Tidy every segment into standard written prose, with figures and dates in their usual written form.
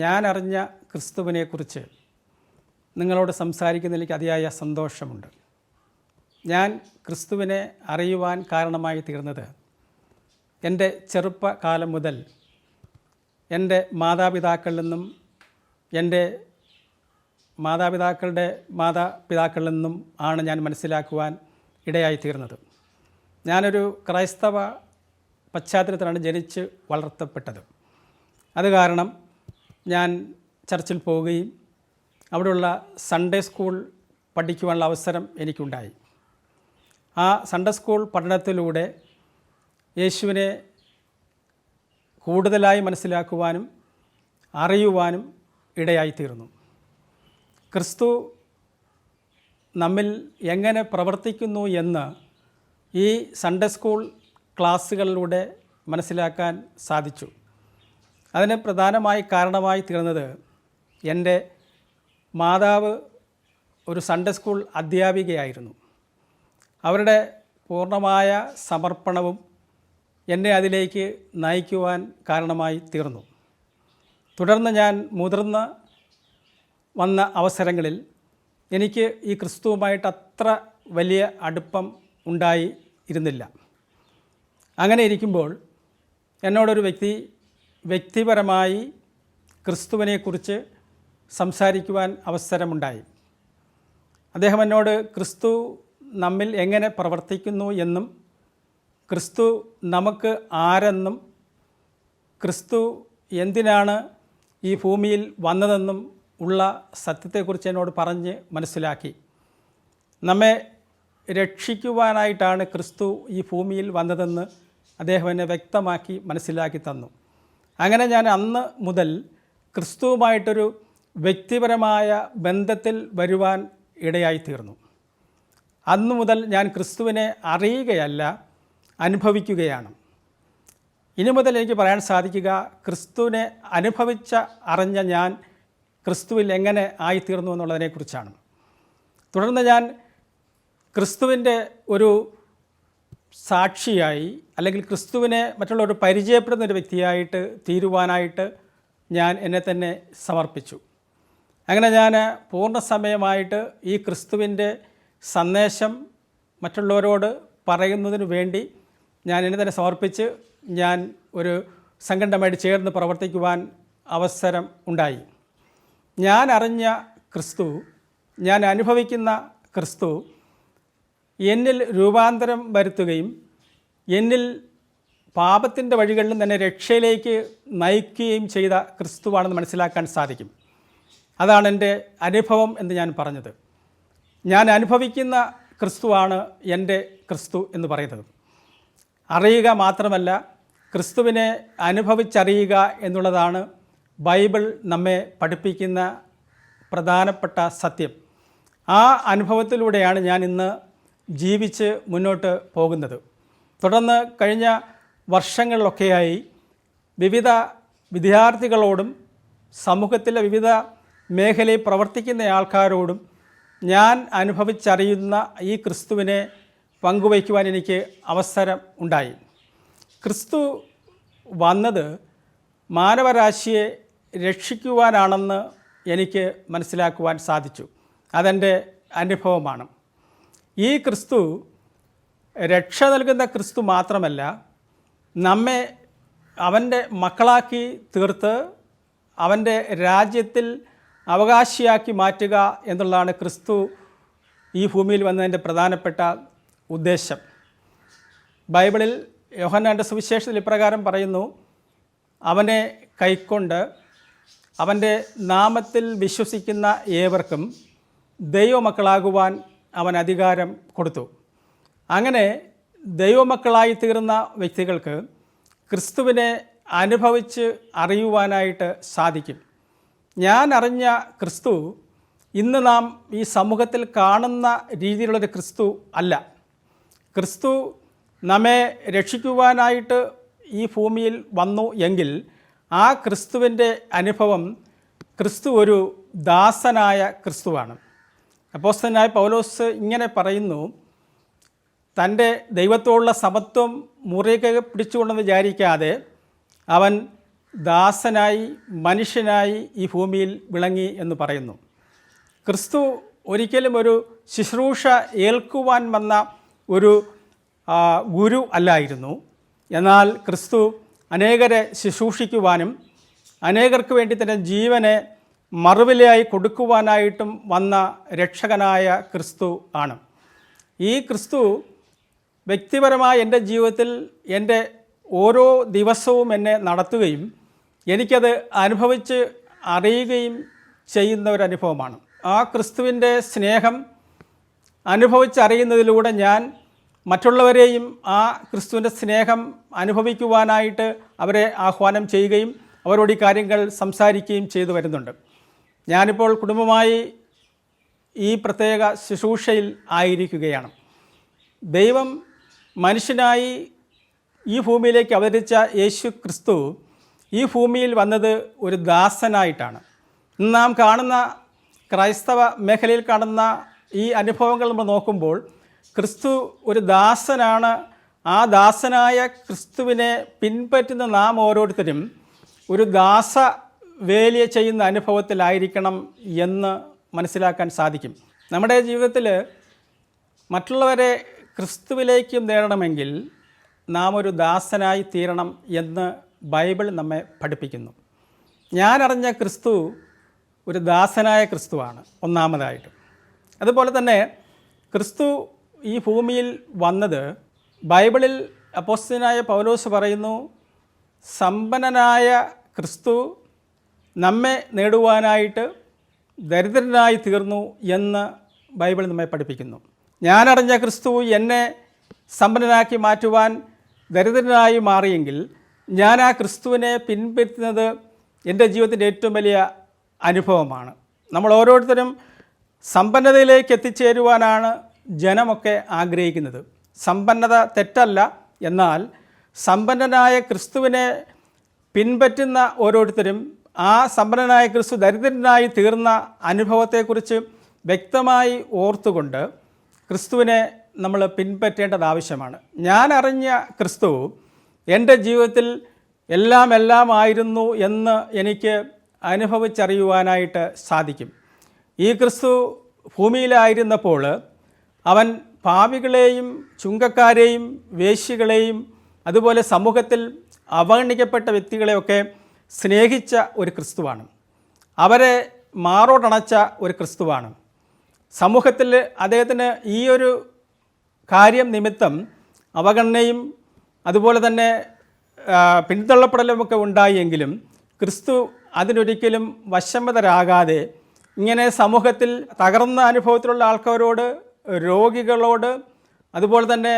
ഞാൻ അറിഞ്ഞ ക്രിസ്തുവിനെക്കുറിച്ച് നിങ്ങളോട് സംസാരിക്കുന്നതിൽ എനിക്ക് അതിയായ സന്തോഷമുണ്ട്. ഞാൻ ക്രിസ്തുവിനെ അറിയുവാൻ കാരണമായി തീർന്നത് എൻ്റെ ചെറുപ്പകാലം മുതൽ എൻ്റെ മാതാപിതാക്കളിൽ നിന്നും എൻ്റെ മാതാപിതാക്കളുടെ മാതാപിതാക്കളിൽ നിന്നും ആണ് ഞാൻ മനസ്സിലാക്കുവാൻ ഇടയായിത്തീർന്നത്. ഞാനൊരു ക്രൈസ്തവ പശ്ചാത്തലത്തിലാണ് ജനിച്ച് വളർത്തപ്പെട്ടത്. അത് കാരണം ഞാൻ ചർച്ചിൽ പോവുകയും അവിടെയുള്ള സൺഡേ സ്കൂൾ പഠിക്കുവാനുള്ള അവസരം എനിക്കുണ്ടായി. ആ സൺഡേ സ്കൂൾ പഠനത്തിലൂടെ യേശുവിനെ കൂടുതലായി മനസ്സിലാക്കുവാനും അറിയുവാനും ഇടയായിത്തീർന്നു. ക്രിസ്തു നമ്മിൽ എങ്ങനെ പ്രവർത്തിക്കുന്നു എന്ന് ഈ സൺഡേ സ്കൂൾ ക്ലാസ്സുകളിലൂടെ മനസ്സിലാക്കാൻ സാധിച്ചു. അതിന് പ്രധാനമായി കാരണമായി തീർന്നത് എൻ്റെ മാതാവ് ഒരു സൺഡേ സ്കൂൾ അധ്യാപികയായിരുന്നു. അവരുടെ പൂർണ്ണമായ സമർപ്പണവും എന്നെ അതിലേക്ക് നയിക്കുവാൻ കാരണമായി തീർന്നു. തുടർന്ന് ഞാൻ മുതിർന്ന് വന്ന അവസരങ്ങളിൽ എനിക്ക് ഈ ക്രിസ്തുവുമായിട്ട് അത്ര വലിയ അടുപ്പം ഉണ്ടായിരുന്നില്ല. അങ്ങനെ ഇരിക്കുമ്പോൾ എന്നോടൊരു വ്യക്തിപരമായി ക്രിസ്തുവിനെക്കുറിച്ച് സംസാരിക്കുവാൻ അവസരമുണ്ടായി. അദ്ദേഹം എന്നോട് ക്രിസ്തു നമ്മിൽ എങ്ങനെ പ്രവർത്തിക്കുന്നു എന്നും ക്രിസ്തു നമുക്ക് ആരെന്നും ക്രിസ്തു എന്തിനാണ് ഈ ഭൂമിയിൽ വന്നതെന്നും ഉള്ള സത്യത്തെക്കുറിച്ച് എന്നോട് പറഞ്ഞ് മനസ്സിലാക്കി. നമ്മെ രക്ഷിക്കുവാനായിട്ടാണ് ക്രിസ്തു ഈ ഭൂമിയിൽ വന്നതെന്ന് അദ്ദേഹം എന്നെ വ്യക്തമാക്കി മനസ്സിലാക്കി തന്നു. അങ്ങനെ ഞാൻ അന്ന് മുതൽ ക്രിസ്തുവുമായിട്ടൊരു വ്യക്തിപരമായ ബന്ധത്തിൽ വരുവാൻ ഇടയായിത്തീർന്നു. അന്നു മുതൽ ഞാൻ ക്രിസ്തുവിനെ അറിയുകയല്ല, അനുഭവിക്കുകയാണ്. ഇനി മുതൽ എനിക്ക് പറയാൻ സാധിക്കുക, ക്രിസ്തുവിനെ അറിഞ്ഞ ഞാൻ ക്രിസ്തുവിൽ എങ്ങനെ ആയിത്തീർന്നു എന്നുള്ളതിനെക്കുറിച്ചാണ്. തുടർന്ന് ഞാൻ ക്രിസ്തുവിൻ്റെ ഒരു സാക്ഷിയായി അല്ലെങ്കിൽ ക്രിസ്തുവിനെ മറ്റുള്ളവർ പരിചയപ്പെടുന്ന ഒരു വ്യക്തിയായിട്ട് തീരുവാനായിട്ട് ഞാൻ എന്നെ തന്നെ സമർപ്പിച്ചു. അങ്ങനെ ഞാൻ പൂർണ്ണസമയമായിട്ട് ഈ ക്രിസ്തുവിൻ്റെ സന്ദേശം മറ്റുള്ളവരോട് പറയുന്നതിന് വേണ്ടി ഞാൻ എന്നെ തന്നെ സമർപ്പിച്ച് ഞാൻ ഒരു സംഘടനയുമായിട്ട് ചേർന്ന് പ്രവർത്തിക്കുവാൻ അവസരം ഉണ്ടായി. ഞാൻ അറിഞ്ഞ ക്രിസ്തു, ഞാൻ അനുഭവിക്കുന്ന ക്രിസ്തു എന്നിൽ രൂപാന്തരം വരുത്തുകയും എന്നിൽ പാപത്തിൻ്റെ വഴികളിലും തന്നെ രക്ഷയിലേക്ക് നയിക്കുകയും ചെയ്ത ക്രിസ്തുവാണെന്ന് മനസ്സിലാക്കാൻ സാധിക്കും. അതാണ് എൻ്റെ അനുഭവം എന്ന് ഞാൻ പറഞ്ഞത്. ഞാൻ അനുഭവിക്കുന്ന ക്രിസ്തുവാണ് എൻ്റെ ക്രിസ്തു എന്ന് പറയുന്നത്. അറിയുക മാത്രമല്ല, ക്രിസ്തുവിനെ അനുഭവിച്ചറിയുക എന്നുള്ളതാണ് ബൈബിൾ നമ്മെ പഠിപ്പിക്കുന്ന പ്രധാനപ്പെട്ട സത്യം. ആ അനുഭവത്തിലൂടെയാണ് ഞാൻ ഇന്ന് ജീവിച്ച് മുന്നോട്ട് പോകുന്നത്. തുടർന്ന് കഴിഞ്ഞ വർഷങ്ങളിലൊക്കെയായി വിവിധ വിദ്യാർത്ഥികളോടും സമൂഹത്തിലെ വിവിധ മേഖലയിൽ പ്രവർത്തിക്കുന്ന ആൾക്കാരോടും ഞാൻ അനുഭവിച്ചറിയുന്ന ഈ ക്രിസ്തുവിനെ പങ്കുവയ്ക്കുവാൻ എനിക്ക് അവസരം ഉണ്ടായി. ക്രിസ്തു വന്നത് മാനവരാശിയെ രക്ഷിക്കുവാനാണെന്ന് എനിക്ക് മനസ്സിലാക്കുവാൻ സാധിച്ചു. അതെൻ്റെ അനുഭവമാണ്. ഈ ക്രിസ്തു രക്ഷ നൽകുന്ന ക്രിസ്തു മാത്രമല്ല, നമ്മെ അവൻ്റെ മക്കളാക്കി തീർത്ത് അവൻ്റെ രാജ്യത്തിൽ അവകാശിയാക്കി മാറ്റുക എന്നുള്ളതാണ് ക്രിസ്തു ഈ ഭൂമിയിൽ വന്നതിൻ്റെ പ്രധാനപ്പെട്ട ഉദ്ദേശം. ബൈബിളിൽ യോഹന്നാൻ്റെ സുവിശേഷത്തിൽ ഇപ്രകാരം പറയുന്നു: അവനെ കൈക്കൊണ്ട് അവൻ്റെ നാമത്തിൽ വിശ്വസിക്കുന്ന ഏവർക്കും ദൈവമക്കളാകുവാൻ അവൻ അധികാരം കൊടുത്തു. അങ്ങനെ ദൈവമക്കളായി തീർന്ന വ്യക്തികൾക്ക് ക്രിസ്തുവിനെ അനുഭവിച്ച് അറിയുവാനായിട്ട് സാധിക്കും. ഞാൻ അറിഞ്ഞ ക്രിസ്തു ഇന്ന് നാം ഈ സമൂഹത്തിൽ കാണുന്ന രീതിയിലുള്ളൊരു ക്രിസ്തു അല്ല. ക്രിസ്തു നമ്മെ രക്ഷിക്കുവാനായിട്ട് ഈ ഭൂമിയിൽ വന്നു എങ്കിൽ ആ ക്രിസ്തുവിൻ്റെ അനുഭവം ക്രിസ്തു ഒരു ദാസനായ ക്രിസ്തുവാണ്. അപ്പോസ്തലനായ പൗലോസ് ഇങ്ങനെ പറയുന്നു: തൻ്റെ ദൈവത്തോടുള്ള സമത്വം മുറുകെ പിടിച്ചുകൊണ്ടെന്ന് വിചാരിക്കാതെ അവൻ ദാസനായി മനുഷ്യനായി ഈ ഭൂമിയിൽ വിളങ്ങി എന്ന് പറയുന്നു. ക്രിസ്തു ഒരിക്കലും ഒരു ശുശ്രൂഷ ഏൽക്കുവാൻ വന്ന ഒരു ഗുരു അല്ലായിരുന്നു. എന്നാൽ ക്രിസ്തു അനേകരെ ശുശ്രൂഷിക്കുവാനും അനേകർക്ക് വേണ്ടി തന്നെ ജീവനെ മറുവിലയായി കൊടുക്കുവാനായിട്ടും വന്ന രക്ഷകനായ ക്രിസ്തു ആണ്. ഈ ക്രിസ്തു വ്യക്തിപരമായ എൻ്റെ ജീവിതത്തിൽ എൻ്റെ ഓരോ ദിവസവും എന്നെ നടത്തുകയും എനിക്കത് അനുഭവിച്ച് അറിയുകയും ചെയ്യുന്ന ഒരനുഭവമാണ്. ആ ക്രിസ്തുവിൻ്റെ സ്നേഹം അനുഭവിച്ചറിയുന്നതിലൂടെ ഞാൻ മറ്റുള്ളവരെയും ആ ക്രിസ്തുവിൻ്റെ സ്നേഹം അനുഭവിക്കുവാനായിട്ട് അവരെ ആഹ്വാനം ചെയ്യുകയും അവരോട് ഈ കാര്യങ്ങൾ സംസാരിക്കുകയും ചെയ്തു വരുന്നുണ്ട്. ഞാനിപ്പോൾ കുടുംബമായി ഈ പ്രത്യേക ശുശ്രൂഷയിൽ ആയിരിക്കുകയാണ്. ദൈവം മനുഷ്യനായി ഈ ഭൂമിയിലേക്ക് അവതരിച്ച യേശു ക്രിസ്തു ഈ ഭൂമിയിൽ വന്നത് ഒരു ദാസനായിട്ടാണ്. ഇന്ന് നാം കാണുന്ന ക്രൈസ്തവ മേഖലയിൽ കാണുന്ന ഈ അനുഭവങ്ങൾ നമ്മൾ നോക്കുമ്പോൾ ക്രിസ്തു ഒരു ദാസനാണ്. ആ ദാസനായ ക്രിസ്തുവിനെ പിൻപറ്റുന്ന നാം ഓരോരുത്തരും ഒരു ദാസവേല ചെയ്യുന്ന അനുഭവത്തിലായിരിക്കണം എന്ന് മനസ്സിലാക്കാൻ സാധിക്കും. നമ്മുടെ ജീവിതത്തിൽ മറ്റുള്ളവരെ ക്രിസ്തുവിലേക്ക് നേടണമെങ്കിൽ നാം ഒരു ദാസനായി തീരണം എന്ന് ബൈബിൾ നമ്മെ പഠിപ്പിക്കുന്നു. ഞാൻ അറിഞ്ഞ ക്രിസ്തു ഒരു ദാസനായ ക്രിസ്തുവാണ് ഒന്നാമതായിട്ട്. അതുപോലെ തന്നെ ക്രിസ്തു ഈ ഭൂമിയിൽ വന്നത് ബൈബിളിൽ അപ്പോസ്തലനായ പൗലോസ് പറയുന്നു, സമ്പന്നനായ ക്രിസ്തു നമ്മെ നേടുവാനായിട്ട് ദരിദ്രനായി തീർന്നു എന്ന് ബൈബിൾ നമ്മെ പഠിപ്പിക്കുന്നു. ഞാനറിഞ്ഞ ക്രിസ്തു എന്നെ സമ്പന്നനാക്കി മാറ്റുവാൻ ദരിദ്രനായി മാറിയെങ്കിൽ ഞാൻ ആ ക്രിസ്തുവിനെ പിൻപറ്റുന്നത് എൻ്റെ ജീവിതത്തിൻ്റെ ഏറ്റവും വലിയ അനുഭവമാണ്. നമ്മൾ ഓരോരുത്തരും സമ്പന്നതയിലേക്ക് എത്തിച്ചേരുവാനാണ് ജനമൊക്കെ ആഗ്രഹിക്കുന്നത്. സമ്പന്നത തെറ്റല്ല, എന്നാൽ സമ്പന്നനായ ക്രിസ്തുവിനെ പിൻപറ്റുന്ന ഓരോരുത്തരും ആ സമ്പന്നനായ ക്രിസ്തു ദരിദ്രനായി തീർന്ന അനുഭവത്തെക്കുറിച്ച് വ്യക്തമായി ഓർത്തുകൊണ്ട് ക്രിസ്തുവിനെ നമ്മൾ പിൻപറ്റേണ്ടത് ആവശ്യമാണ്. ഞാൻ അറിഞ്ഞ ക്രിസ്തു എൻ്റെ ജീവിതത്തിൽ എല്ലാം ആയിരുന്നു എന്ന് എനിക്ക് അനുഭവിച്ചറിയുവാനായിട്ട് സാധിക്കും. ഈ ക്രിസ്തു ഭൂമിയിലായിരുന്നപ്പോൾ അവൻ പാപികളെയും ചുങ്കക്കാരെയും വേശ്യകളെയും അതുപോലെ സമൂഹത്തിൽ അവഗണിക്കപ്പെട്ട വ്യക്തികളെയൊക്കെ സ്നേഹിച്ച ഒരു ക്രിസ്തുവാണ്. അവരെ മാറോടണച്ച ഒരു ക്രിസ്തുവാണ്. സമൂഹത്തിൽ അദ്ദേഹത്തിന് ഈ ഒരു കാര്യം നിമിത്തം അവഗണനയും അതുപോലെ തന്നെ പിന്തള്ളപ്പെടലുമൊക്കെ ഉണ്ടായെങ്കിലും ക്രിസ്തു അതിനൊരിക്കലും വശംവദരാകാതെ ഇങ്ങനെ സമൂഹത്തിൽ തകർന്ന അനുഭവത്തിലുള്ള ആൾക്കാരോട്, രോഗികളോട്, അതുപോലെ തന്നെ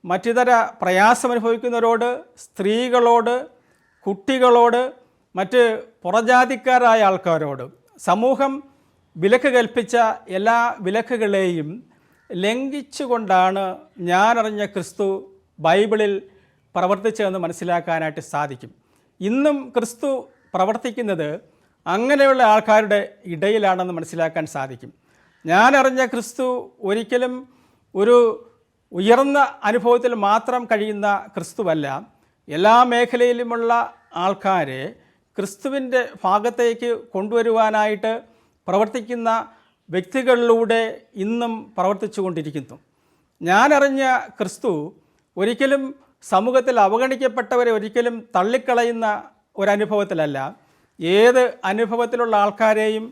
മറ്റിതര പ്രയാസമനുഭവിക്കുന്നവരോട്, സ്ത്രീകളോട്, കുട്ടികളോട്, മറ്റ് പുറജാതിക്കാരായ ആൾക്കാരോട് സമൂഹം വിലക്ക് കൽപ്പിച്ച എല്ലാ വിലക്കുകളെയും ലംഘിച്ചുകൊണ്ടാണ് ഞാനറിഞ്ഞ ക്രിസ്തു ബൈബിളിൽ പ്രവർത്തിച്ചതെന്ന് മനസ്സിലാക്കാനായിട്ട് സാധിക്കും. ഇന്നും ക്രിസ്തു പ്രവർത്തിക്കുന്നത് അങ്ങനെയുള്ള ആൾക്കാരുടെ ഇടയിലാണെന്ന് മനസ്സിലാക്കാൻ സാധിക്കും. ഞാനറിഞ്ഞ ക്രിസ്തു ഒരിക്കലും ഒരു ഉയർന്ന അനുഭവത്തിൽ മാത്രം കഴിയുന്ന ക്രിസ്തുവല്ല. എല്ലാ മേഖലയിലുമുള്ള ആൾക്കാരെ ക്രിസ്തുവിൻ്റെ ഭാഗത്തേക്ക് കൊണ്ടുവരുവാനായിട്ട് പ്രവർത്തിക്കുന്ന വ്യക്തികളിലൂടെ ഇന്നും പ്രവർത്തിച്ചു കൊണ്ടിരിക്കുന്നു. ഞാനറിഞ്ഞ ക്രിസ്തു ഒരിക്കലും സമൂഹത്തിൽ അവഗണിക്കപ്പെട്ടവരെ ഒരിക്കലും തള്ളിക്കളയുന്ന ഒരനുഭവത്തിലല്ല, ഏത് അനുഭവത്തിലുള്ള ആൾക്കാരെയും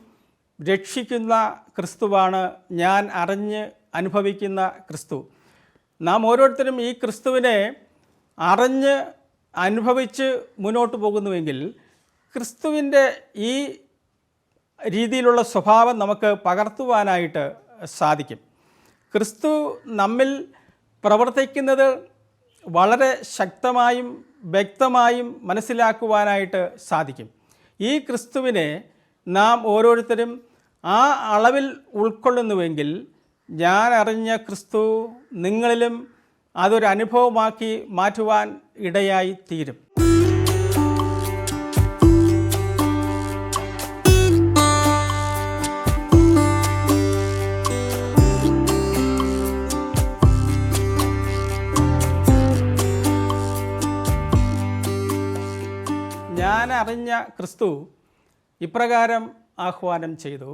രക്ഷിക്കുന്ന ക്രിസ്തുവാണ് ഞാൻ അറിഞ്ഞ് അനുഭവിക്കുന്ന ക്രിസ്തു. നാം ഓരോരുത്തരും ഈ ക്രിസ്തുവിനെ അറിഞ്ഞ് അനുഭവിച്ച് മുന്നോട്ട് പോകുന്നുവെങ്കിൽ ക്രിസ്തുവിൻ്റെ ഈ രീതിയിലുള്ള സ്വഭാവം നമുക്ക് പകർത്തുവാനായിട്ട് സാധിക്കും. ക്രിസ്തു നമ്മിൽ പ്രവർത്തിക്കുന്നത് വളരെ ശക്തമായും വ്യക്തമായും മനസ്സിലാക്കുവാനായിട്ട് സാധിക്കും. ഈ ക്രിസ്തുവിനെ നാം ഓരോരുത്തരും ആ അളവിൽ ഉൾക്കൊള്ളുന്നുവെങ്കിൽ ഞാൻ അറിഞ്ഞ ക്രിസ്തു നിങ്ങളിലും അതൊരു അനുഭവമാക്കി മാറ്റുവാൻ ഇടയായി തീരും. ഞാൻ അറിഞ്ഞ ക്രിസ്തു ഇപ്രകാരം ആഹ്വാനം ചെയ്തു,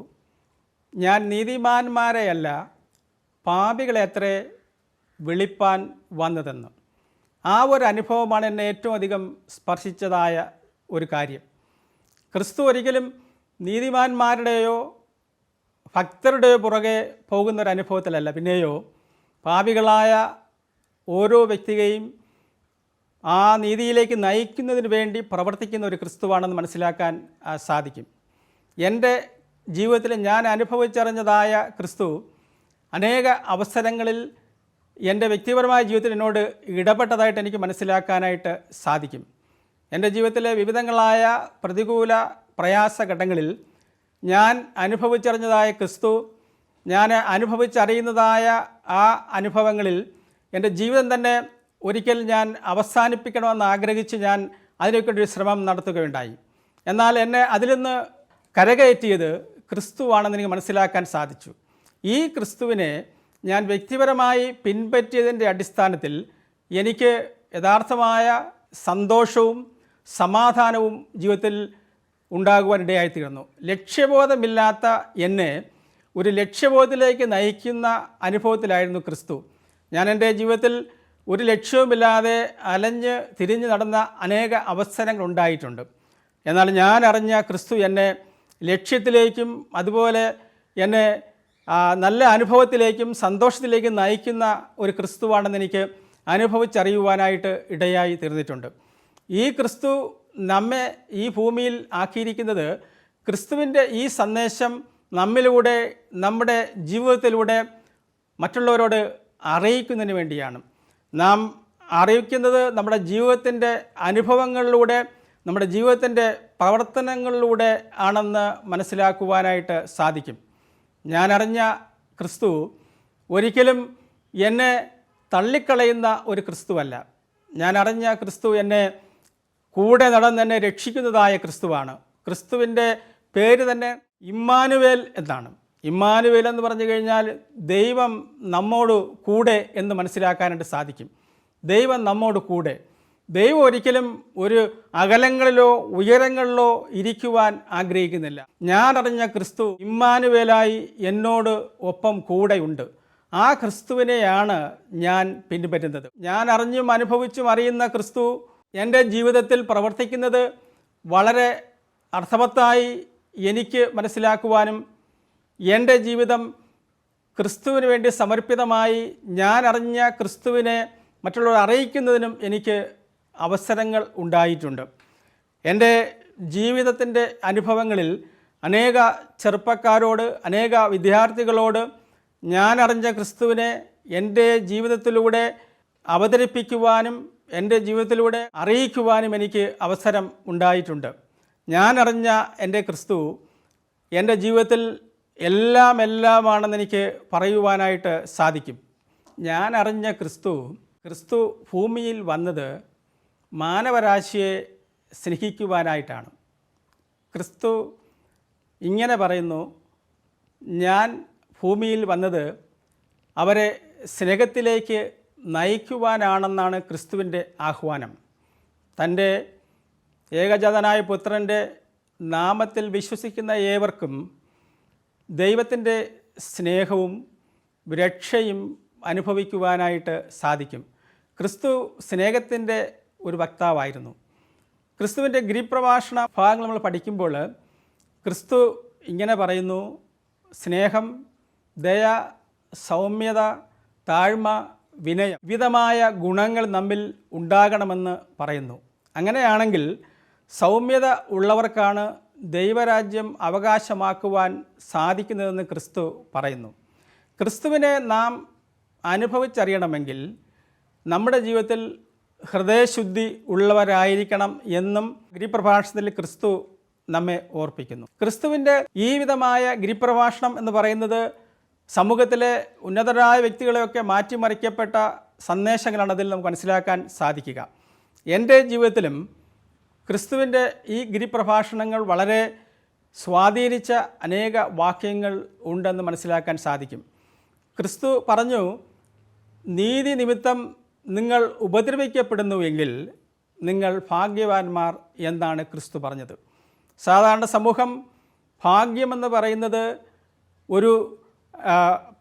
ഞാൻ നീതിമാന്മാരെയല്ല പാപികളെ അത്രേ വിളിപ്പാൻ വന്നതെന്ന്. ആ ഒരു അനുഭവമാണ് എന്നെ ഏറ്റവും അധികം സ്പർശിച്ചതായ ഒരു കാര്യം. ക്രിസ്തു ഒരിക്കലും നീതിമാന്മാരുടെയോ ഭക്തരുടെയോ പുറകെ പോകുന്നൊരനുഭവത്തിലല്ല, പിന്നെയോ പാപികളായ ഓരോ വ്യക്തിയെയും ആ നീതിയിലേക്ക് നയിക്കുന്നതിന് വേണ്ടി പ്രവർത്തിക്കുന്ന ഒരു ക്രിസ്തുവാണെന്ന് മനസ്സിലാക്കാൻ സാധിക്കും. എൻ്റെ ജീവിതത്തിൽ ഞാൻ അനുഭവിച്ചറിഞ്ഞതായ ക്രിസ്തു അനേക അവസരങ്ങളിൽ എൻ്റെ വ്യക്തിപരമായ ജീവിതത്തിൽ എന്നോട് ഇടപെട്ടതായിട്ട് എനിക്ക് മനസ്സിലാക്കാനായിട്ട് സാധിക്കും. എൻ്റെ ജീവിതത്തിലെ വിവിധങ്ങളായ പ്രതികൂല പ്രയാസഘട്ടങ്ങളിൽ ഞാൻ അനുഭവിച്ചറിഞ്ഞതായ ക്രിസ്തു, ഞാൻ അനുഭവിച്ചറിയുന്നതായ ആ അനുഭവങ്ങളിൽ എൻ്റെ ജീവിതം തന്നെ ഒരിക്കൽ ഞാൻ അവസാനിപ്പിക്കണമെന്ന് ആഗ്രഹിച്ച് ഞാൻ അതിനൊക്കെയൊരു ശ്രമം നടത്തുകയുണ്ടായി. എന്നാൽ എന്നെ അതിൽ നിന്ന് കരകയറ്റിയത് ക്രിസ്തുവാണെന്ന് എനിക്ക് മനസ്സിലാക്കാൻ സാധിച്ചു. ഈ ക്രിസ്തുവിനെ ഞാൻ വ്യക്തിപരമായി പിൻപറ്റിയതിൻ്റെ അടിസ്ഥാനത്തിൽ എനിക്ക് യഥാർത്ഥമായ സന്തോഷവും സമാധാനവും ജീവിതത്തിൽ ഉണ്ടാകുവാനിടയായിത്തീർന്നു. ലക്ഷ്യബോധമില്ലാത്ത എന്നെ ഒരു ലക്ഷ്യബോധത്തിലേക്ക് നയിക്കുന്ന അനുഭവത്തിലായിരുന്നു ക്രിസ്തു. ഞാൻ എൻ്റെ ജീവിതത്തിൽ ഒരു ലക്ഷ്യവുമില്ലാതെ അലഞ്ഞ് തിരിഞ്ഞ് നടന്ന അനേക അവസരങ്ങൾ ഉണ്ടായിട്ടുണ്ട്. എന്നാൽ ഞാൻ അറിഞ്ഞ ക്രിസ്തു എന്നെ ലക്ഷ്യത്തിലേക്കും അതുപോലെ എന്നെ നല്ല അനുഭവത്തിലേക്കും സന്തോഷത്തിലേക്കും നയിക്കുന്ന ഒരു ക്രിസ്തുവാണെന്ന് എനിക്ക് അനുഭവിച്ചറിയുവാനായിട്ട് ഇടയായി തീർന്നിട്ടുണ്ട്. ഈ ക്രിസ്തു നമ്മെ ഈ ഭൂമിയിൽ ആക്കിയിരിക്കുന്നത് ക്രിസ്തുവിൻ്റെ ഈ സന്ദേശം നമ്മിലൂടെ നമ്മുടെ ജീവിതത്തിലൂടെ മറ്റുള്ളവരോട് അറിയിക്കുന്നതിന് വേണ്ടിയാണ്. നാം അറിയിക്കുന്നത് നമ്മുടെ ജീവിതത്തിൻ്റെ അനുഭവങ്ങളിലൂടെ, നമ്മുടെ ജീവിതത്തിൻ്റെ പ്രവർത്തനങ്ങളിലൂടെ ആണെന്ന് മനസ്സിലാക്കുവാനായിട്ട് സാധിക്കും. ഞാൻ അറിഞ്ഞ ക്രിസ്തു ഒരിക്കലും എന്നെ തള്ളിക്കളയുന്ന ഒരു ക്രിസ്തുവല്ല. ഞാൻ അറിഞ്ഞ ക്രിസ്തു എന്നെ കൂടെ നടന്ന് എന്നെ രക്ഷിക്കുന്നതായ ക്രിസ്തുവാണ്. ക്രിസ്തുവിൻ്റെ പേര് തന്നെ ഇമ്മാനുവേൽ എന്നാണ്. ഇമ്മാനുവേൽ എന്ന് പറഞ്ഞു കഴിഞ്ഞാൽ ദൈവം നമ്മോട് കൂടെ എന്ന് മനസ്സിലാക്കാനായിട്ട് സാധിക്കും. ദൈവം നമ്മോട് കൂടെ. ദൈവം ഒരിക്കലും ഒരു അകലങ്ങളിലോ ഉയരങ്ങളിലോ ഇരിക്കുവാൻ ആഗ്രഹിക്കുന്നില്ല. ഞാൻ അറിഞ്ഞ ക്രിസ്തു ഇമ്മാനുവേലായി എന്നോട് ഒപ്പം കൂടെയുണ്ട്. ആ ക്രിസ്തുവിനെയാണ് ഞാൻ പിൻപറ്റുന്നത്. ഞാൻ അറിഞ്ഞും അനുഭവിച്ചും അറിയുന്ന ക്രിസ്തു എൻ്റെ ജീവിതത്തിൽ പ്രവർത്തിക്കുന്നത് വളരെ അർത്ഥവത്തായി എനിക്ക് മനസ്സിലാക്കുവാനും എൻ്റെ ജീവിതം ക്രിസ്തുവിന് വേണ്ടി സമർപ്പിതമായി ഞാൻ അറിഞ്ഞ ക്രിസ്തുവിനെ മറ്റുള്ളവരെ അറിയിക്കുന്നതിനും എനിക്ക് അവസരങ്ങൾ ഉണ്ടായിട്ടുണ്ട്. എൻ്റെ ജീവിതത്തിൻ്റെ അനുഭവങ്ങളിൽ അനേക ചെറുപ്പക്കാരോട്, അനേക വിദ്യാർത്ഥികളോട് ഞാൻ അറിഞ്ഞ ക്രിസ്തുവിനെ എൻ്റെ ജീവിതത്തിലൂടെ അവതരിപ്പിക്കുവാനും എൻ്റെ ജീവിതത്തിലൂടെ അറിയിക്കുവാനും എനിക്ക് അവസരം ഉണ്ടായിട്ടുണ്ട്. ഞാൻ അറിഞ്ഞ എൻ്റെ ക്രിസ്തു എൻ്റെ ജീവിതത്തിൽ എല്ലാമാണെന്ന് എനിക്ക് പറയുവാനായിട്ട് സാധിക്കും. ഞാൻ അറിഞ്ഞ ക്രിസ്തു ഭൂമിയിൽ വന്നത് മാനവരാശിയെ സ്നേഹിക്കുവാനായിട്ടാണ്. ക്രിസ്തു ഇങ്ങനെ പറയുന്നു, ഞാൻ ഭൂമിയിൽ വന്നത് അവരെ സ്നേഹത്തിലേക്ക് നയിക്കുവാനാണെന്നാണ് ക്രിസ്തുവിൻ്റെ ആഹ്വാനം. തൻ്റെ ഏകജാതനായ പുത്രൻ്റെ നാമത്തിൽ വിശ്വസിക്കുന്ന ഏവർക്കും ദൈവത്തിൻ്റെ സ്നേഹവും രക്ഷയും അനുഭവിക്കുവാനായിട്ട് സാധിക്കും. ക്രിസ്തു സ്നേഹത്തിൻ്റെ ഒരു വക്താവായിരുന്നു. ക്രിസ്തുവിൻ്റെ ഗിരിപ്രഭാഷണ ഭാഗങ്ങൾ നമ്മൾ പഠിക്കുമ്പോൾ ക്രിസ്തു ഇങ്ങനെ പറയുന്നു, സ്നേഹം, ദയ, സൗമ്യത, താഴ്മ, വിനയം, വിവിധമായ ഗുണങ്ങൾ നമ്മിൽ ഉണ്ടാകണമെന്ന് പറയുന്നു. അങ്ങനെയാണെങ്കിൽ സൗമ്യത ഉള്ളവർക്കാണ് ദൈവരാജ്യം അവകാശമാക്കുവാൻ സാധിക്കുന്നതെന്ന് ക്രിസ്തു പറയുന്നു. ക്രിസ്തുവിനെ നാം അനുഭവിച്ചറിയണമെങ്കിൽ നമ്മുടെ ജീവിതത്തിൽ ഹൃദയശുദ്ധി ഉള്ളവരായിരിക്കണം എന്നും ഗിരിപ്രഭാഷണത്തിൽ ക്രിസ്തു നമ്മെ ഓർപ്പിക്കുന്നു. ക്രിസ്തുവിൻ്റെ ഈ വിധമായ ഗിരിപ്രഭാഷണം എന്ന് പറയുന്നത് സമൂഹത്തിലെ ഉന്നതരായ വ്യക്തികളെയൊക്കെ മാറ്റിമറിക്കപ്പെട്ട സന്ദേശങ്ങളാണ് അതിൽ നമുക്ക് മനസ്സിലാക്കാൻ സാധിക്കുക. എൻ്റെ ജീവിതത്തിലും ക്രിസ്തുവിൻ്റെ ഈ ഗിരിപ്രഭാഷണങ്ങൾ വളരെ സ്വാധീനിച്ച അനേക വാക്യങ്ങൾ ഉണ്ടെന്ന് മനസ്സിലാക്കാൻ സാധിക്കും. ക്രിസ്തു പറഞ്ഞു, നീതി നിമിത്തം നിങ്ങൾ ഉപദ്രവിക്കപ്പെടുന്നുവെങ്കിൽ നിങ്ങൾ ഭാഗ്യവാന്മാർ എന്നാണ് ക്രിസ്തു പറഞ്ഞത്. സാധാരണ സമൂഹം ഭാഗ്യമെന്ന് പറയുന്നത് ഒരു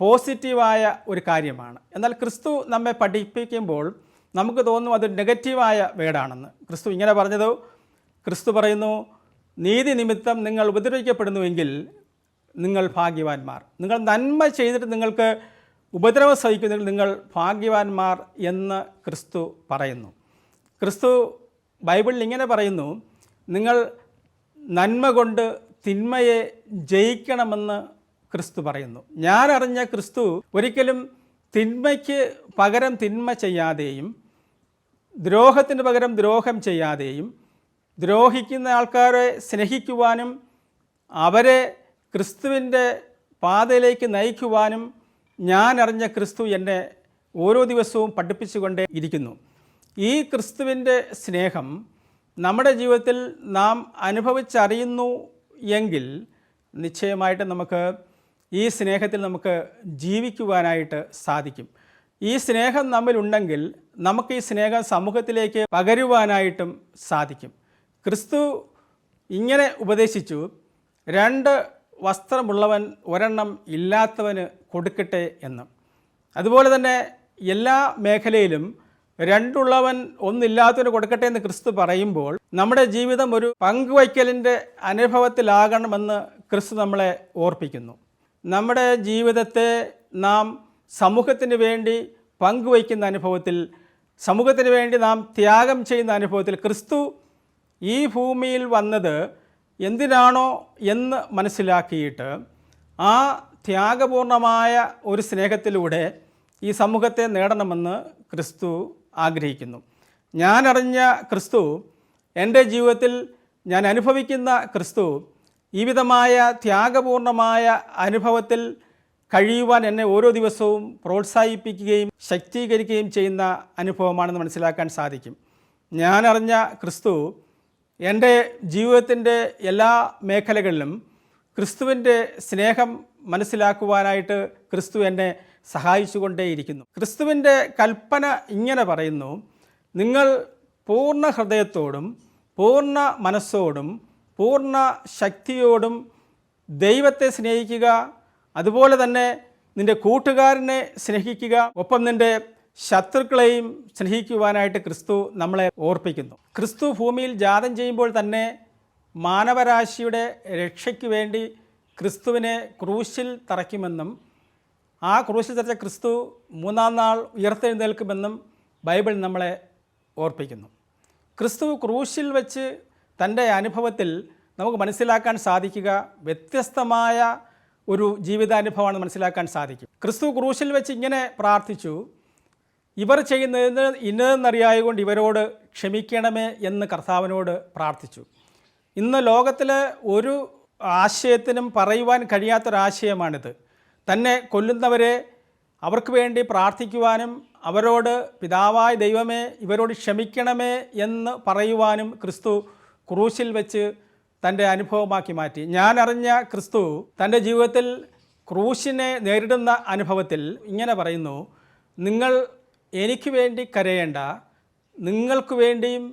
പോസിറ്റീവായ ഒരു കാര്യമാണ്. എന്നാൽ ക്രിസ്തു നമ്മെ പഠിപ്പിക്കുമ്പോൾ നമുക്ക് തോന്നും അത് നെഗറ്റീവായ വേർഡാണെന്ന്. ക്രിസ്തു ഇങ്ങനെ പറഞ്ഞത്, ക്രിസ്തു പറയുന്നു, നീതി നിമിത്തം നിങ്ങൾ ഉപദ്രവിക്കപ്പെടുന്നുവെങ്കിൽ നിങ്ങൾ ഭാഗ്യവാന്മാർ. നിങ്ങൾ നന്മ ചെയ്തിട്ട് നിങ്ങൾക്ക് ഉപദ്രവം സഹിക്കുന്നെങ്കിൽ നിങ്ങൾ ഭാഗ്യവാന്മാർ എന്ന് ക്രിസ്തു പറയുന്നു. ക്രിസ്തു ബൈബിളിൽ ഇങ്ങനെ പറയുന്നു, നിങ്ങൾ നന്മ കൊണ്ട് തിന്മയെ ജയിക്കണമെന്ന് ക്രിസ്തു പറയുന്നു. ഞാൻ അറിഞ്ഞ ക്രിസ്തു ഒരിക്കലും തിന്മയ്ക്ക് പകരം തിന്മ ചെയ്യാതെയും ദ്രോഹത്തിന് പകരം ദ്രോഹം ചെയ്യാതെയും ദ്രോഹിക്കുന്ന ആൾക്കാരെ സ്നേഹിക്കുവാനും അവരെ ക്രിസ്തുവിൻ്റെ പാതയിലേക്ക് നയിക്കുവാനും ഞാൻ അറിഞ്ഞ ക്രിസ്തു എന്നെ ഓരോ ദിവസവും പഠിപ്പിച്ചുകൊണ്ടേ ഇരിക്കുന്നു. ഈ ക്രിസ്തുവിൻ്റെ സ്നേഹം നമ്മുടെ ജീവിതത്തിൽ നാം അനുഭവിച്ചറിയുന്നു എങ്കിൽ നിശ്ചയമായിട്ട് നമുക്ക് ഈ സ്നേഹത്തിൽ നമുക്ക് ജീവിക്കുവാനായിട്ട് സാധിക്കും. ഈ സ്നേഹം നമ്മിലുണ്ടെങ്കിൽ നമുക്ക് ഈ സ്നേഹം സമൂഹത്തിലേക്ക് പകരുവാനായിട്ടും സാധിക്കും. ക്രിസ്തു ഇങ്ങനെ ഉപദേശിച്ചു, 2 വസ്ത്രമുള്ളവൻ ഒരെണ്ണം ഇല്ലാത്തവന് കൊടുക്കട്ടെ എന്ന്. അതുപോലെ തന്നെ എല്ലാ മേഖലയിലും 2 ഉള്ളവൻ 1 ഇല്ലാത്തവന് കൊടുക്കട്ടെ എന്ന് ക്രിസ്തു പറയുമ്പോൾ നമ്മുടെ ജീവിതം ഒരു പങ്കുവയ്ക്കലിൻ്റെ അനുഭവത്തിലാകണമെന്ന് ക്രിസ്തു നമ്മളെ ഓർപ്പിക്കുന്നു. നമ്മുടെ ജീവിതത്തെ നാം സമൂഹത്തിന് വേണ്ടി പങ്കുവയ്ക്കുന്ന അനുഭവത്തിൽ, സമൂഹത്തിന് വേണ്ടി നാം ത്യാഗം ചെയ്യുന്ന അനുഭവത്തിൽ, ക്രിസ്തു ഈ ഭൂമിയിൽ വന്നത് എന്തിനാണോ എന്ന് മനസ്സിലാക്കിയിട്ട് ആ ത്യാഗപൂർണമായ ഒരു സ്നേഹത്തിലൂടെ ഈ സമൂഹത്തെ നേടണമെന്ന് ക്രിസ്തു ആഗ്രഹിക്കുന്നു. ഞാൻ അറിഞ്ഞ ക്രിസ്തു, എൻ്റെ ജീവിതത്തിൽ ഞാൻ അനുഭവിക്കുന്ന ക്രിസ്തു ഈ വിധമായ ത്യാഗപൂർണമായ അനുഭവത്തിൽ കഴിയുവാൻ എന്നെ ഓരോ ദിവസവും പ്രോത്സാഹിപ്പിക്കുകയും ശക്തീകരിക്കുകയും ചെയ്യുന്ന അനുഭവമാണെന്ന് മനസ്സിലാക്കാൻ സാധിക്കും. ഞാൻ അറിഞ്ഞ ക്രിസ്തു എൻ്റെ ജീവിതത്തിൻ്റെ എല്ലാ മേഖലകളിലും ക്രിസ്തുവിൻ്റെ സ്നേഹം മനസ്സിലാക്കുവാനായിട്ട് ക്രിസ്തു എന്നെ സഹായിച്ചുകൊണ്ടേയിരിക്കുന്നു. ക്രിസ്തുവിൻ്റെ കൽപ്പന ഇങ്ങനെ പറയുന്നു, നിങ്ങൾ പൂർണ്ണ ഹൃദയത്തോടും പൂർണ്ണ മനസ്സോടും പൂർണ്ണ ശക്തിയോടും ദൈവത്തെ സ്നേഹിക്കുക, അതുപോലെ തന്നെ നിൻ്റെ കൂട്ടുകാരനെ സ്നേഹിക്കുക, ഒപ്പം നിൻ്റെ ശത്രുക്കളെയും സ്നേഹിക്കുവാനായിട്ട് ക്രിസ്തു നമ്മളെ ഓർപ്പിക്കുന്നു. ക്രിസ്തു ഭൂമിയിൽ ജാതം ചെയ്യുമ്പോൾ തന്നെ മാനവരാശിയുടെ രക്ഷയ്ക്ക് വേണ്ടി ക്രിസ്തുവിനെ ക്രൂശിൽ തറയ്ക്കുമെന്നും ആ ക്രൂശിൽ തറച്ച ക്രിസ്തു 3-ാം നാൾ ഉയർത്തെഴുന്നേൽക്കുമെന്നും ബൈബിൾ നമ്മളെ ഓർപ്പിക്കുന്നു. ക്രിസ്തു ക്രൂശിൽ വെച്ച് തൻ്റെ അനുഭവത്തിൽ നമുക്ക് മനസ്സിലാക്കാൻ സാധിക്കുക വ്യത്യസ്തമായ ഒരു ജീവിതാനുഭവമാണ് മനസ്സിലാക്കാൻ സാധിക്കും. ക്രിസ്തു ക്രൂശിൽ വെച്ച് ഇങ്ങനെ പ്രാർത്ഥിച്ചു, ഇവർ ചെയ്യുന്നതിന് ഇന്നതെന്നറിയായതുകൊണ്ട് ഇവരോട് ക്ഷമിക്കണമേ എന്ന് കർത്താവിനോട് പ്രാർത്ഥിച്ചു. ഇന്ന് ലോകത്തിലെ ഒരു ആശയത്തിനും പറയുവാൻ കഴിയാത്തൊരാശയമാണിത്. തന്നെ കൊല്ലുന്നവരെ അവർക്ക് വേണ്ടി പ്രാർത്ഥിക്കുവാനും അവരോട് പിതാവായ ദൈവമേ ഇവരോട് ക്ഷമിക്കണമേ എന്ന് പറയുവാനും ക്രിസ്തു ക്രൂശിൽ വെച്ച് തൻ്റെ അനുഭവമാക്കി മാറ്റി. ഞാൻ അറിഞ്ഞ ക്രിസ്തു തൻ്റെ ജീവിതത്തിൽ ക്രൂശിനെ നേരിടുന്ന അനുഭവത്തിൽ ഇങ്ങനെ പറയുന്നു, നിങ്ങൾ എനിക്ക് വേണ്ടി കരയേണ്ട, നിങ്ങൾക്ക് വേണ്ടിയും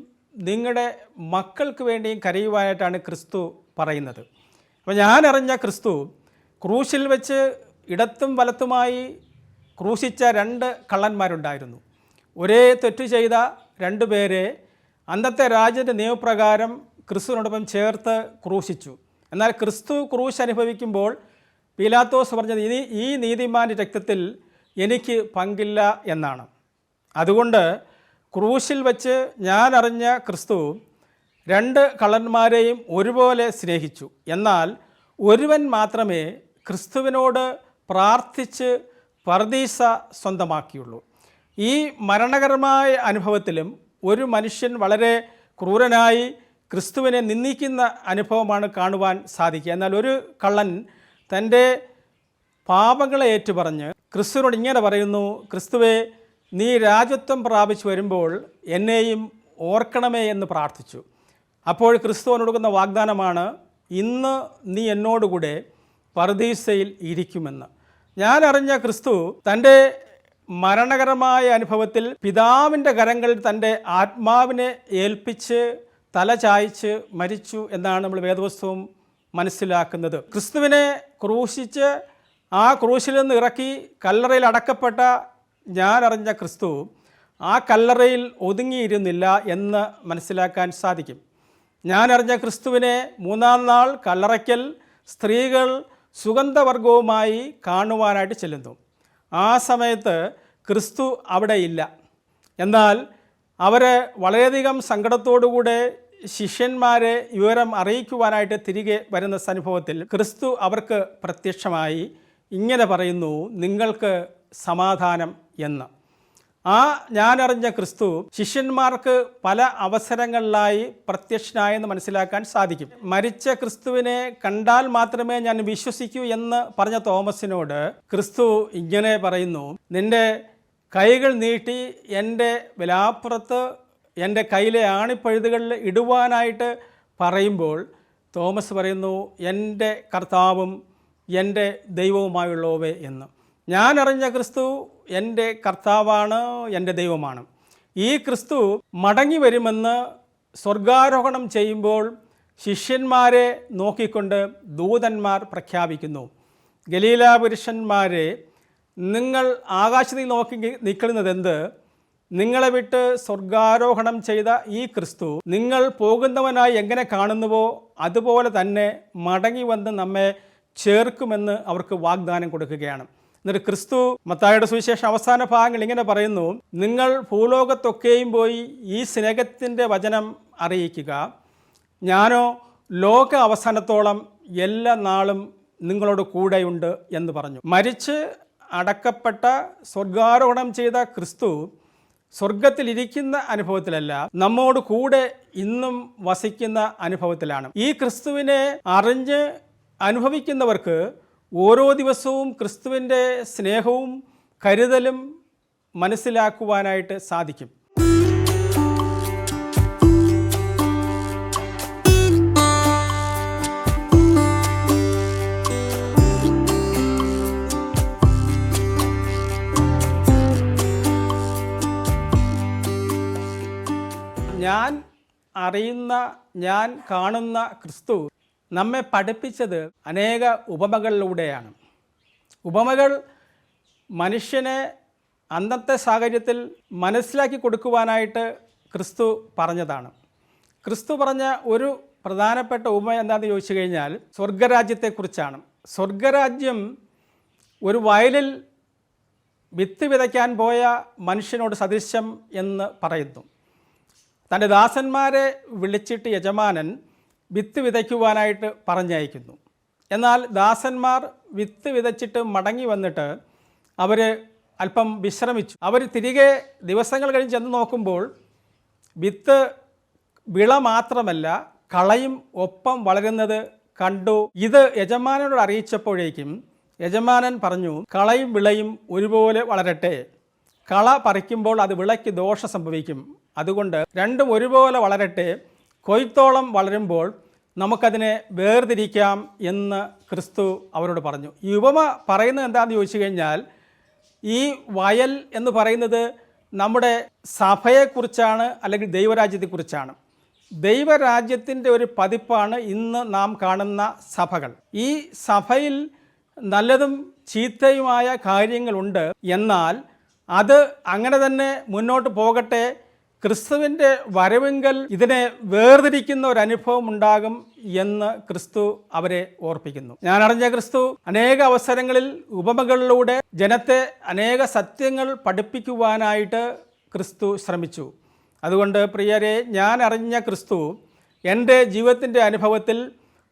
നിങ്ങളുടെ മക്കൾക്ക് വേണ്ടിയും കരയുവാനായിട്ടാണ് ക്രിസ്തു പറയുന്നത്. അപ്പോൾ ഞാൻ അറിഞ്ഞ ക്രിസ്തു ക്രൂശിൽ വെച്ച് ഇടത്തും വലത്തുമായി ക്രൂശിച്ച 2 കള്ളന്മാരുണ്ടായിരുന്നു. ഒരേ തെറ്റ് ചെയ്ത 2 പേരെ അന്നത്തെ രാജ്യത്തിൻ്റെ നിയമപ്രകാരം ക്രിസ്തുവിനോടൊപ്പം ചേർത്ത് ക്രൂശിച്ചു. എന്നാൽ ക്രിസ്തു ക്രൂശ് അനുഭവിക്കുമ്പോൾ പീലാത്തോസ് പറഞ്ഞത് ഈ നീതിമാൻ്റെ രക്തത്തിൽ എനിക്ക് പങ്കില്ല എന്നാണ്. അതുകൊണ്ട് ക്രൂശിൽ വച്ച് ഞാൻ അറിഞ്ഞ ക്രിസ്തു 2 കള്ളന്മാരെയും ഒരുപോലെ സ്നേഹിച്ചു. എന്നാൽ ഒരുവൻ മാത്രമേ ക്രിസ്തുവിനോട് പ്രാർത്ഥിച്ച് പർദീസ സ്വന്തമാക്കിയുള്ളൂ. ഈ മരണകരമായ അനുഭവത്തിലും ഒരു മനുഷ്യൻ വളരെ ക്രൂരനായി ക്രിസ്തുവിനെ നിന്ദിക്കുന്ന അനുഭവമാണ് കാണുവാൻ സാധിക്കുക. എന്നാൽ ഒരു കള്ളൻ തൻ്റെ പാപങ്ങളെ ഏറ്റുപറഞ്ഞ് ക്രിസ്തുവിനോട് ഇങ്ങനെ പറയുന്നു, ക്രിസ്തുവേ നീ രാജ്യത്വം പ്രാപിച്ചു വരുമ്പോൾ എന്നെയും ഓർക്കണമേ എന്ന് പ്രാർത്ഥിച്ചു. അപ്പോൾ ക്രിസ്തുവിനോട് കൊടുക്കുന്ന വാഗ്ദാനമാണ്, ഇന്ന് നീ എന്നോടുകൂടെ പർദീസയിൽ ഇരിക്കുമെന്ന്. ഞാൻ അറിഞ്ഞ ക്രിസ്തു തൻ്റെ മരണകരമായ അനുഭവത്തിൽ പിതാവിൻ്റെ കരങ്ങളിൽ തൻ്റെ ആത്മാവിനെ ഏൽപ്പിച്ച് തല ചായ്ച്ച് മരിച്ചു എന്നാണ് നമ്മൾ വേദപുസ്തകം മനസ്സിലാക്കുന്നത്. ക്രിസ്തുവിനെ ക്രൂശിച്ച് ആ ക്രൂശിൽ നിന്ന് ഇറക്കി കല്ലറയിൽ അടക്കപ്പെട്ട ഞാൻ അറിഞ്ഞ ക്രിസ്തു ആ കല്ലറയിൽ ഒതുങ്ങിയിരുന്നില്ല എന്ന് മനസ്സിലാക്കാൻ സാധിക്കും. ഞാൻ അറിഞ്ഞ ക്രിസ്തുവിനെ മൂന്നാം നാൾ കല്ലറയ്ക്കൽ സ്ത്രീകൾ സുഗന്ധവർഗവുമായി കാണുവാനായിട്ട് ചെല്ലുന്നു. ആ സമയത്ത് ക്രിസ്തു അവിടെ ഇല്ല. എന്നാൽ അവർ വളരെയധികം സങ്കടത്തോടുകൂടെ ശിഷ്യന്മാരെ വിവരം അറിയിക്കുവാനായിട്ട് തിരികെ വരുന്ന അനുഭവത്തിൽ ക്രിസ്തു അവർക്ക് പ്രത്യക്ഷമായി ഇങ്ങനെ പറയുന്നു, നിങ്ങൾക്ക് സമാധാനം എന്ന്. ആ ഞാനറിഞ്ഞ ക്രിസ്തു ശിഷ്യന്മാർക്ക് പല അവസരങ്ങളിലായി പ്രത്യക്ഷനായെന്ന് മനസ്സിലാക്കാൻ സാധിക്കും. മരിച്ച ക്രിസ്തുവിനെ കണ്ടാൽ മാത്രമേ ഞാൻ വിശ്വസിക്കൂ എന്ന് പറഞ്ഞ തോമസിനോട് ക്രിസ്തു ഇങ്ങനെ പറയുന്നു, നിന്റെ കൈകൾ നീട്ടി എൻ്റെ വിലാപ്പുറത്ത് എൻ്റെ കയ്യിലെ ആണിപ്പഴുതുകളിൽ ഇടുവാനായിട്ട് പറയുമ്പോൾ തോമസ് പറയുന്നു, എൻ്റെ കർത്താവും എൻ്റെ ദൈവവുമായുള്ളവേ എന്ന്. ഞാൻ അറിഞ്ഞ ക്രിസ്തു എൻ്റെ കർത്താവാണ്, എൻ്റെ ദൈവമാണ്. ഈ ക്രിസ്തു മടങ്ങി വരുമെന്ന് സ്വർഗാരോഹണം ചെയ്യുമ്പോൾ ശിഷ്യന്മാരെ നോക്കിക്കൊണ്ട് ദൂതന്മാർ പ്രഖ്യാപിക്കുന്നു, ഗലീല പുരുഷന്മാരെ, നിങ്ങൾ ആകാശത്തിൽ നോക്കി നിൽക്കുന്നതെന്ത്? നിങ്ങളെ വിട്ട് സ്വർഗാരോഹണം ചെയ്ത ഈ ക്രിസ്തു നിങ്ങൾ പോകുന്നവനായി എങ്ങനെ കാണുന്നുവോ അതുപോലെ തന്നെ മടങ്ങി വന്ന് നമ്മെ ചേർക്കുമെന്ന് അവർക്ക് വാഗ്ദാനം കൊടുക്കുകയാണ്. എന്നിട്ട് ക്രിസ്തു മത്തായിയുടെ സുവിശേഷം അവസാന ഭാഗങ്ങൾ ഇങ്ങനെ പറയുന്നു, നിങ്ങൾ ഭൂലോകത്തൊക്കെയും പോയി ഈ സ്നേഹത്തിൻ്റെ വചനം അറിയിക്കുക, ഞാനോ ലോക അവസാനത്തോളം എല്ലാ നാളും നിങ്ങളോട് കൂടെയുണ്ട് എന്ന് പറഞ്ഞു. മരിച്ച് അടക്കപ്പെട്ട സ്വർഗാരോഹണം ചെയ്ത ക്രിസ്തു സ്വർഗത്തിലിരിക്കുന്ന അനുഭവത്തിലല്ല, നമ്മോട് കൂടെ ഇന്നും വസിക്കുന്ന അനുഭവത്തിലാണ്. ഈ ക്രിസ്തുവിനെ അറിഞ്ഞ് അനുഭവിക്കുന്നവർക്ക് ഓരോ ദിവസവും ക്രിസ്തുവിൻ്റെ സ്നേഹവും കരുതലും മനസ്സിലാക്കുവാനായിട്ട് സാധിക്കും. ഞാൻ അറിയുന്ന, ഞാൻ കാണുന്ന ക്രിസ്തു നമ്മെ പഠിപ്പിച്ചത് അനേക ഉപമകളിലൂടെയാണ്. ഉപമകൾ മനുഷ്യനെ അന്നത്തെ സാഹചര്യത്തിൽ മനസ്സിലാക്കി കൊടുക്കുവാനായിട്ട് ക്രിസ്തു പറഞ്ഞതാണ്. ക്രിസ്തു പറഞ്ഞ ഒരു പ്രധാനപ്പെട്ട ഉപമ എന്താണെന്ന് ചോദിച്ചു കഴിഞ്ഞാൽ സ്വർഗരാജ്യത്തെക്കുറിച്ചാണ്. സ്വർഗരാജ്യം ഒരു വയലിൽ വിത്ത് വിതയ്ക്കാൻ പോയ മനുഷ്യനോട് സദൃശ്യം എന്ന് പറയുന്നു. തൻ്റെ ദാസന്മാരെ വിളിച്ചിട്ട് യജമാനൻ വിത്ത് വിതയ്ക്കുവാനായിട്ട് പറഞ്ഞയക്കുന്നു. എന്നാൽ ദാസന്മാർ വിത്ത് വിതച്ചിട്ട് മടങ്ങി വന്നിട്ട് അവർ അല്പം വിശ്രമിച്ചു. അവർ തിരികെ ദിവസങ്ങൾ കഴിഞ്ഞ് ചെന്ന് നോക്കുമ്പോൾ വിത്ത് വിള മാത്രമല്ല കളയും ഒപ്പം വളരുന്നത് കണ്ടു. ഇത് യജമാനനോട് അറിയിച്ചപ്പോഴേക്കും യജമാനൻ പറഞ്ഞു, കളയും വിളയും ഒരുപോലെ വളരട്ടെ. കള പറിക്കുമ്പോൾ അത് വിളയ്ക്ക് ദോഷം സംഭവിക്കും. അതുകൊണ്ട് രണ്ടും ഒരുപോലെ വളരട്ടെ. കൊയ്ത്തോളം വളരുമ്പോൾ നമുക്കതിനെ വേർതിരിക്കാം എന്ന് ക്രിസ്തു അവരോട് പറഞ്ഞു. ഈ ഉപമ പറയുന്നത് എന്താണെന്ന് ചോദിച്ചു കഴിഞ്ഞാൽ, ഈ വയൽ എന്ന് പറയുന്നത് നമ്മുടെ സഭയെക്കുറിച്ചാണ്, അല്ലെങ്കിൽ ദൈവരാജ്യത്തെക്കുറിച്ചാണ്. ദൈവരാജ്യത്തിൻ്റെ ഒരു പതിപ്പാണ് ഇന്ന് നാം കാണുന്ന സഭകൾ. ഈ സഭയിൽ നല്ലതും ചീത്തയുമായ കാര്യങ്ങളുണ്ട്. എന്നാൽ അത് അങ്ങനെ തന്നെ മുന്നോട്ട് പോകട്ടെ. ക്രിസ്തുവിൻ്റെ വരവെങ്കിൽ ഇതിനെ വേർതിരിക്കുന്ന ഒരു അനുഭവം ഉണ്ടാകും എന്ന് ക്രിസ്തു അവരെ ഓർപ്പിക്കുന്നു. ഞാൻ അറിഞ്ഞ ക്രിസ്തു അനേക അവസരങ്ങളിൽ ഉപമകളിലൂടെ ജനത്തെ അനേക സത്യങ്ങൾ പഠിപ്പിക്കുവാനായിട്ട് ക്രിസ്തു ശ്രമിച്ചു. അതുകൊണ്ട് പ്രിയരെ, ഞാൻ അറിഞ്ഞ ക്രിസ്തു എൻ്റെ ജീവിതത്തിൻ്റെ അനുഭവത്തിൽ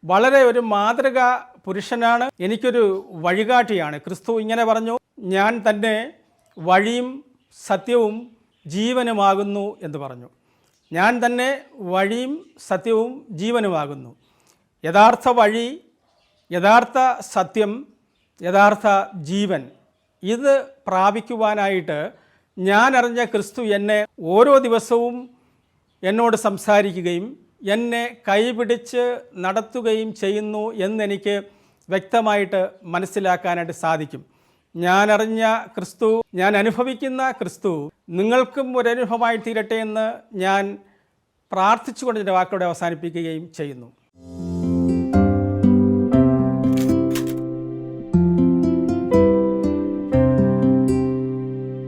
വളരെ ഒരു മാതൃകാ പുരുഷനാണ്, എനിക്കൊരു വഴികാട്ടിയാണ്. ക്രിസ്തു ഇങ്ങനെ പറഞ്ഞു, ഞാൻ തന്നെ വഴിയും സത്യവും ജീവനുമാകുന്നു എന്ന് പറഞ്ഞു. ഞാൻ തന്നെ വഴിയും സത്യവും ജീവനുമാകുന്നു. യഥാർത്ഥ വഴി, യഥാർത്ഥ സത്യം, യഥാർത്ഥ ജീവൻ, ഇത് പ്രാപിക്കുവാനായിട്ട് ഞാൻ അറിഞ്ഞ ക്രിസ്തു എന്നെ ഓരോ ദിവസവും എന്നോട് സംസാരിക്കുകയും എന്നെ കൈപിടിച്ച് നടത്തുകയും ചെയ്യുന്നു എന്നെനിക്ക് വ്യക്തമായിട്ട് മനസ്സിലാക്കാനായിട്ട് സാധിക്കും. ഞാൻ അറിഞ്ഞ ക്രിസ്തു, ഞാൻ അനുഭവിക്കുന്ന ക്രിസ്തു നിങ്ങൾക്കും ഒരനുഭവമായി തീരട്ടെ എന്ന് ഞാൻ പ്രാർത്ഥിച്ചുകൊണ്ട് എൻ്റെ വാക്കുകളെ അവസാനിപ്പിക്കുകയും ചെയ്യുന്നു.